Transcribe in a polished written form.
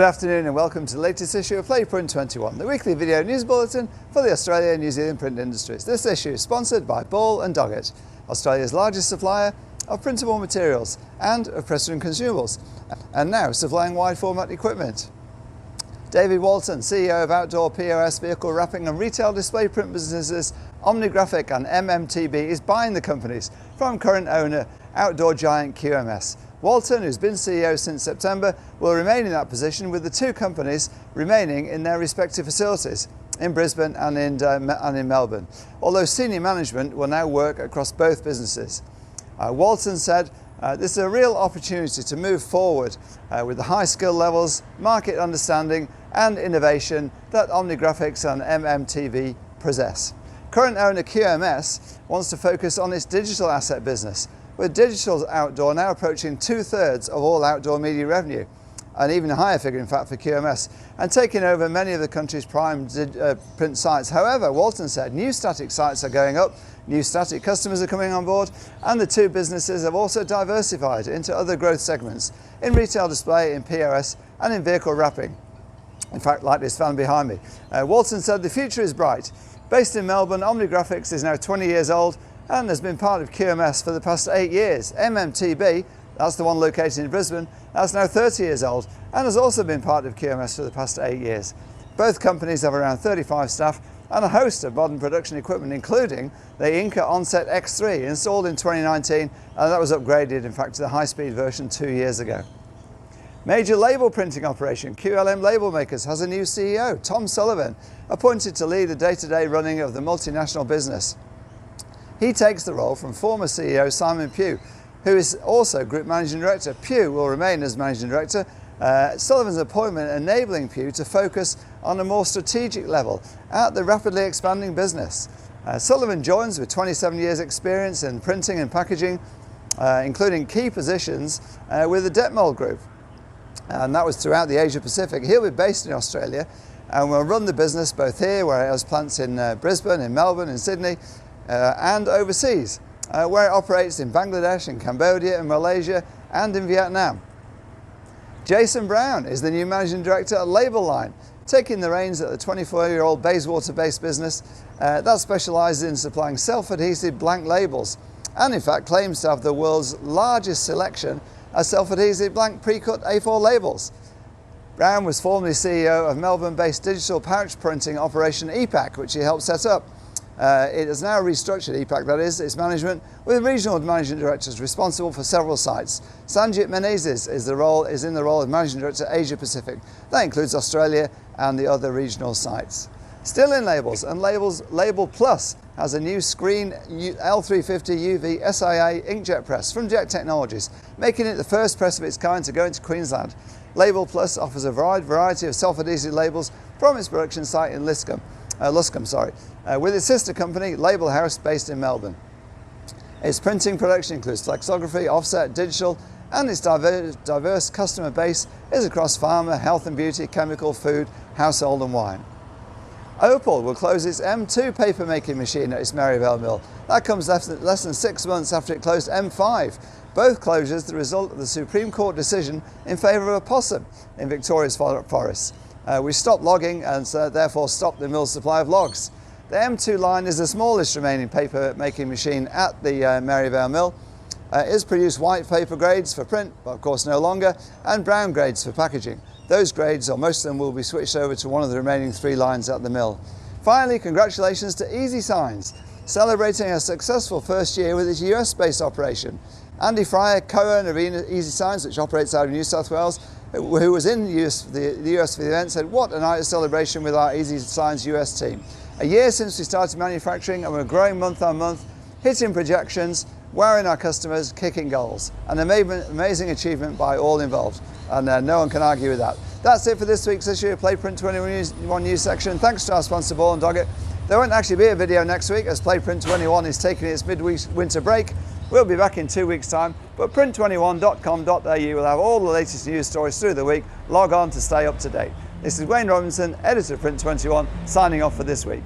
Good afternoon and welcome to the latest issue of Print21, the weekly video news bulletin for the Australia and New Zealand print industries. This issue is sponsored by Ball & Doggett, Australia's largest supplier of printable materials and of Print consumables, and now supplying wide format equipment. David Walton, CEO of outdoor POS, vehicle wrapping and retail display print businesses Omnigraphic and MMTB, is buying the companies from current owner outdoor giant QMS. Walton, who's been CEO since September, will remain in that position, with the two companies remaining in their respective facilities in Brisbane and in Melbourne, although senior management will now work across both businesses. Walton said, this is a real opportunity to move forward with the high skill levels, market understanding and innovation that Omnigraphics and MMTV possess. Current owner QMS wants to focus on its digital asset business, with digital outdoor now approaching 2/3 of all outdoor media revenue, an even higher figure in fact for QMS, and taking over many of the country's prime print sites. However, Walton said new static sites are going up, new static customers are coming on board, and the two businesses have also diversified into other growth segments in retail display, in POS and in vehicle wrapping. In fact, like this fan behind me. Walton said the future is bright. Based in Melbourne, Omnigraphics is now 20 years old and has been part of QMS for the past 8 years. MMTB, that's the one located in Brisbane, that's now 30 years old and has also been part of QMS for the past 8 years. Both companies have around 35 staff and a host of modern production equipment, including the Inca Onset X3, installed in 2019, and that was upgraded in fact to the high-speed version 2 years ago. Major label printing operation QLM Label Makers has a new CEO, Tom Sullivan, appointed to lead the day-to-day running of the multinational business. He takes the role from former CEO Simon Pugh, who is also Group Managing Director. Pugh will remain as Managing Director. Sullivan's appointment enabling Pugh to focus on a more strategic level at the rapidly expanding business. Sullivan joins with 27 years experience in printing and packaging, including key positions with the Detmold Group. And that was throughout the Asia Pacific. He'll be based in Australia and will run the business both here, where it has plants in Brisbane, in Melbourne, in Sydney, and overseas, where it operates in Bangladesh, in Cambodia, in Malaysia and in Vietnam. Jason Brown is the new Managing Director at Label Line, taking the reins at the 24-year-old Bayswater-based business that specialises in supplying self-adhesive blank labels, and in fact claims to have the world's largest selection of self-adhesive blank pre-cut A4 labels. Brown was formerly CEO of Melbourne-based digital pouch printing operation EPAC, which he helped set up. It has now restructured EPAC, that is, its management, with regional managing directors responsible for several sites. Sanjit Menezes is in the role of Managing Director Asia Pacific. That includes Australia and the other regional sites. Still in labels, and Label Plus has a new screen L350 UV SIA inkjet press from Jet Technologies, making it the first press of its kind to go into Queensland. Label Plus offers a wide variety of self-adhesive labels from its production site in Luscombe, with its sister company, Label House, based in Melbourne. Its printing production includes flexography, offset, digital, and its diverse customer base is across pharma, health and beauty, chemical, food, household and wine. Opal will close its M2 paper making machine at its Maryvale mill. That comes less than 6 months after it closed M5. Both closures the result of the Supreme Court decision in favour of opossum in Victoria's forests. We stopped logging and therefore stopped the mill's supply of logs. The M2 line is the smallest remaining paper making machine at the Maryvale mill. It produces white paper grades for print, but of course no longer, and brown grades for packaging. Those grades, or most of them, will be switched over to one of the remaining 3 lines at the mill. Finally, congratulations to Easy Signs, celebrating a successful first year with its US-based operation. Andy Fryer, co-owner of Easy Signs, which operates out of New South Wales, who was in the US for the event, said, "What a night of celebration with our Easy Signs US team. A year since we started manufacturing and we're growing month on month, hitting projections, wowing our customers, kicking goals. An amazing achievement by all involved." And no one can argue with that. That's it for this week's issue of Print21 News section. Thanks to our sponsor Ball & Doggett. There won't actually be a video next week as Print21 is taking its mid-winter break. We'll be back in 2 weeks' time, but print21.com.au will have all the latest news stories through the week. Log on to stay up to date. This is Wayne Robinson, editor of Print21, signing off for this week.